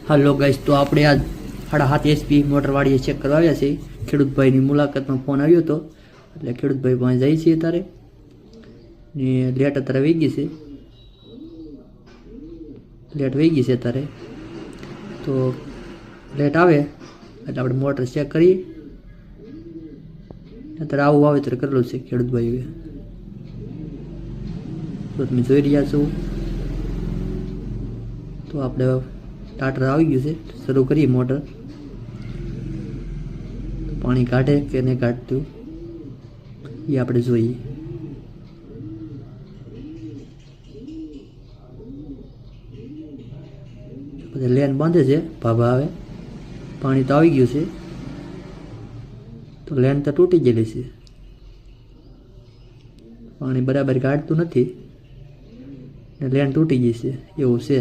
હાલો guys, તો આપણે આ 7.5 HP મોટરવાળીએ ચેક કરવા આવ્યા છીએ. ખેડૂતભાઈની મુલાકાતમાં ફોન આવ્યો હતો એટલે ખેડૂતભાઈ પાસે જઈએ છીએ અત્યારે. ને લેટ અત્યારે વહી ગઈ છે, અત્યારે તો લેટ આવે એટલે આપણે મોટર ચેક કરીએ. અત્યારે આવું વાવેતર કરેલું છે ખેડૂતભાઈએ, તો તમે જોઈ રહ્યા છો. તો આપણે ટાટર આવી ગયું છે, શરૂ કરીએ મોટર. પાણી કાઢે કે નહીં કાઢતું એ આપણે જોઈએ. પછી લેન બાંધે છે, ભાભા આવે. પાણી તો આવી ગયું છે, તો લેન તો તૂટી ગયેલી છે. પાણી બરાબર કાઢતું નથી ને લેન તૂટી ગઈ છે એવું છે.